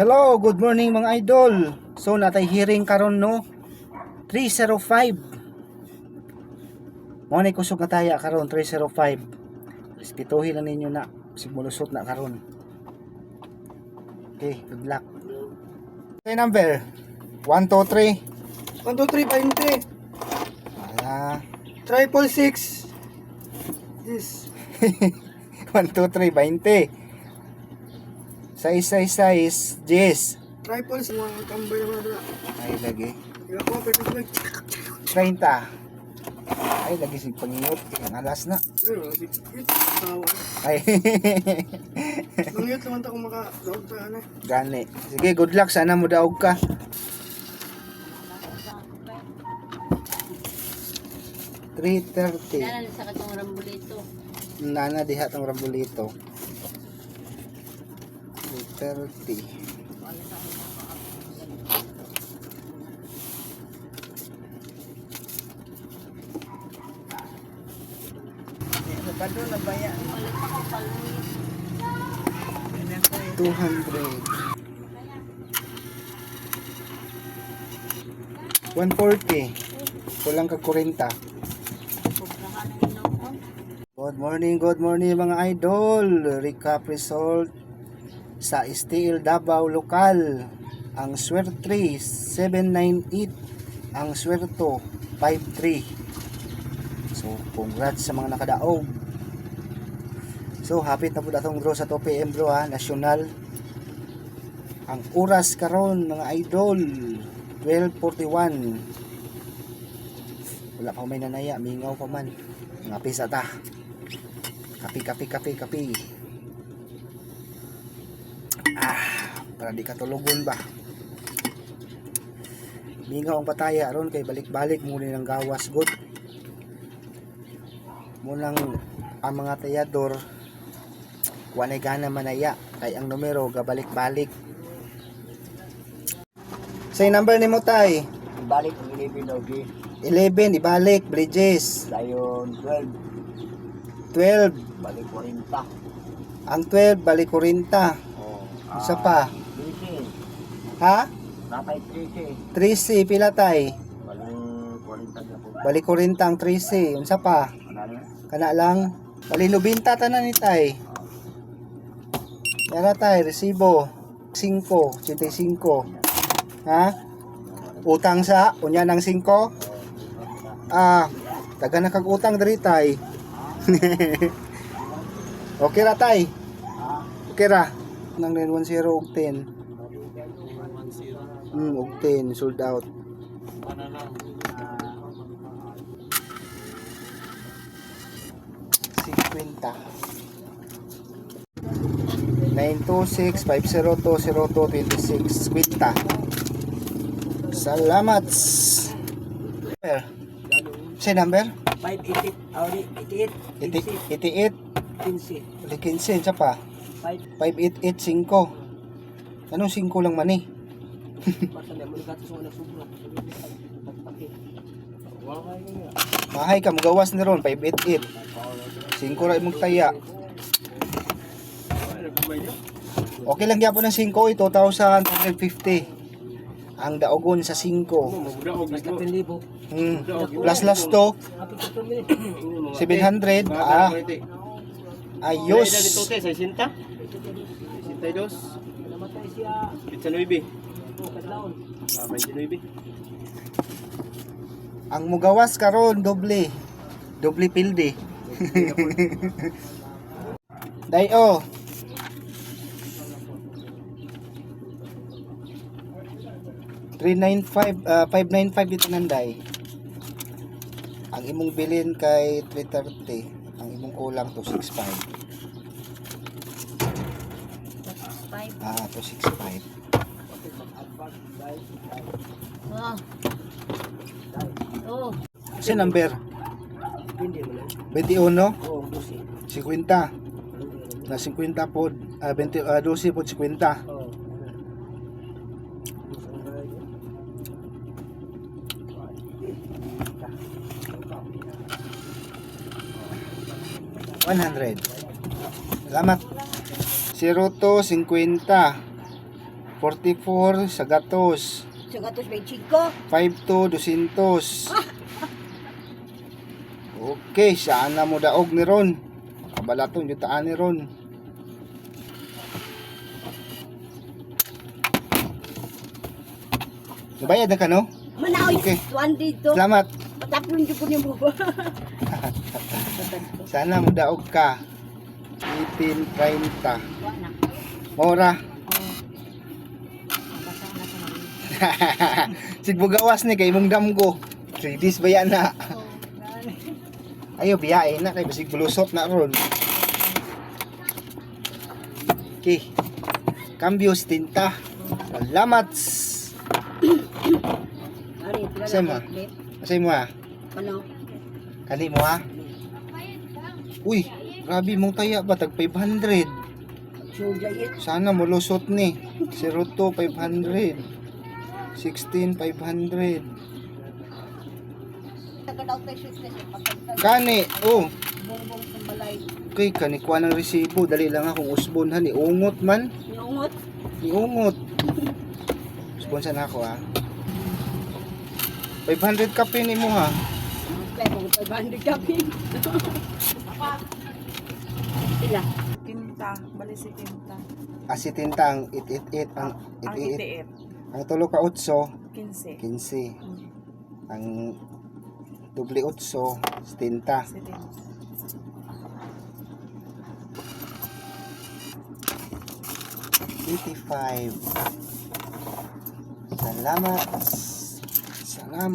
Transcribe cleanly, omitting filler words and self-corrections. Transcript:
Hello, good morning mga idol. So natay hearing karon no 305. Mo ni kusog na taya karon 305. Respetuhin na ninyo na sigmulusot na karon. Okay, good luck. Okay, number 123 123 20 ah triple 6 this 123 20 666 Jess triple sa mga tambay naman na ay lagi iba ko pero like 30 ay lagi sig pangingot ang alas na pero tawa ay nangyot naman ta kung maka-daog sa ano gani sige good luck sana mo daog ka 330 Nana sa katong rambulito. nana diha tong rambulito 330 na baya 200 140 kulang kag 40 good morning mga idol. Recap result sa STL Davao Lokal. Ang swerte 798, ang swerto 53. So congrats sa mga nakadaog. So hapit na po datong draw sa 2 PM bro ha, nasyonal. Ang oras karon mga idol 12:41. Wala pa may nanaya, mingaw pa man. Mga pisa ta. Kapi. Para di katulugon ba. Mingaw ang pataya ron kay balik-balik muna ng gawas good. Munang ang mga tayador wanay gana manaya kay ang numero gabalik-balik. Say number ni mo tay. Balik ang 11 daw, G. 11 ibalik Bridges. Dayon 12, 12 balik 40. ang 12 balik 40. Oh, Isa pa. 13. Ha? Napay 13. 13 pila tay. Walang 40 na po. Balik 40 ang 13. Unsa pa? Ano na? Kana lang. Bali 90 tanan ni tay. Yara tay resibo 5, 85. Ha? Utang sa unya ng 5. Taga na kag utang diri tay. Okay ra tay. Okay ra. Nang 910 og 10. Og 10 sold out. 50. 926-502-0226 Quinta. Salamat. Say number? 588, Audi 88, 88 15, Balik 15 sa pa 5, 5885. Anong 5 lang man eh? basta na muli ka sa una subro. Mahay ka magawas na ron 588. 5 ra imong taya. Okay lang gyapon ng 5 ito 2,250. Ang daogon sa 5. Basta 10,000. Plus last to 700. Ayos. Namatay siya. Ang mugawas karon doble pilde. Dayo. $595 dito nanday. Ang imong bilin kay 330, ang imong kulang 265. 265. Oh. Oh. Kasi number Hindi mo lang. 21, Oo, busi. 50. Na 50 po, 12 po 50. Oo. 100. Salamat. 0250 44 sa gatos. Sa gatos may chico. 52 200. Okay, sana mo daog ni Ron. Kabalaton jutaan ni Ron. Nabayad na ka, no? Manaoy, Okay. tuwan dito. Salamat. Patapon dito niyo mo. Sana mo daog ka. 18.30. Wa na. Mora. Basa na sa mga. Sigbo gawas ni kay mong damgo. 3 days ba yan na? Ayo biyain na kay basig bulusot na ron. Okay. Cambio tinta. Salamat. Ari, tira Sama. na plate. Asay mo ha? Ano? Kani mo ha? Uy, grabe mong taya ba tag 500. Suja yun. Sana mo lusot ni. 02 500. 16 500. Tagadaw tayo sweetness. Pagkagdag. Kani, oh. Bongbong sa balay. Okay, kani kuha ng resibo. Dali lang akong usbon ha. Niungot man. Niungot. Niungot. Usbon sana ako ha. 500 kape ni mo ha. Kaya mga 500 kami. Sila. Tinta, bali si tinta. Asi tintang it ang Ang it. itiit, Ang tulo ka utso 15. 15. Ang doble utso tinta. Si tinta. 85. Salamat. Salam.